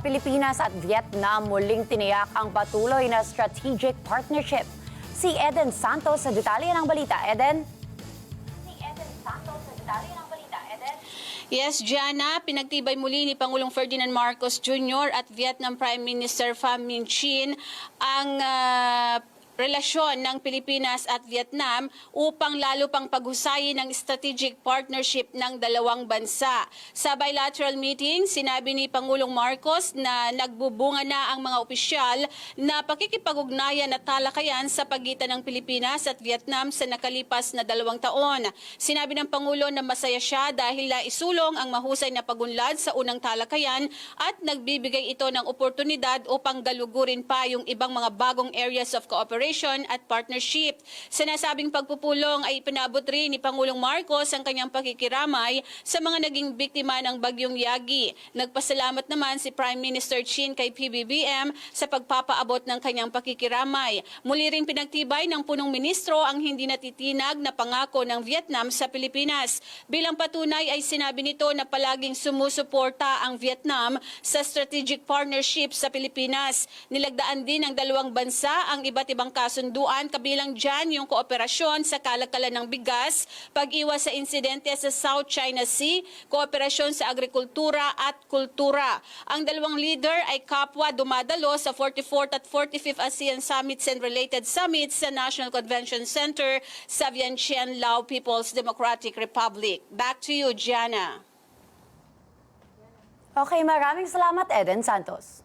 Pilipinas at Vietnam muling tiniyak ang patuloy na strategic partnership. Si Eden Santos sa detalye ng balita. Eden? Yes, Gianna, pinagtibay muli ni Pangulong Ferdinand Marcos Jr. at Vietnam Prime Minister Pham Minh Chinh ang relasyon ng Pilipinas at Vietnam upang lalo pang paghusayin ang strategic partnership ng dalawang bansa. Sa bilateral meeting, sinabi ni Pangulong Marcos na nagbubunga na ang mga opisyal na pakikipag-ugnayan at talakayan sa pagitan ng Pilipinas at Vietnam sa nakalipas na 2 taon. Sinabi ng Pangulo na masaya siya dahil naisulong ang mahusay na pagunlad sa unang talakayan at nagbibigay ito ng oportunidad upang galugurin pa yung ibang mga bagong areas of cooperation at partnership. Sa nasabing pagpupulong ay ipinabot rin ni Pangulong Marcos ang kanyang pakikiramay sa mga naging biktima ng Bagyong Yagi. Nagpasalamat naman si Prime Minister Chinh kay PBBM sa pagpapaabot ng kanyang pakikiramay. Muli ring pinagtibay ng punong ministro ang hindi natitinag na pangako ng Vietnam sa Pilipinas. Bilang patunay ay sinabi nito na palaging sumusuporta ang Vietnam sa strategic partnership sa Pilipinas. Nilagdaan din ng dalawang bansa ang iba't ibang kasunduan, kabilang dyan yung kooperasyon sa kalakalan ng bigas, pag-iwas sa insidente sa South China Sea, kooperasyon sa agrikultura at kultura. Ang dalawang leader ay kapwa dumadalo sa 44th at 45th ASEAN Summits and related summits sa National Convention Center sa Vientiane, Lao People's Democratic Republic. Back to you, Gianna. Okay, maraming salamat, Eden Santos.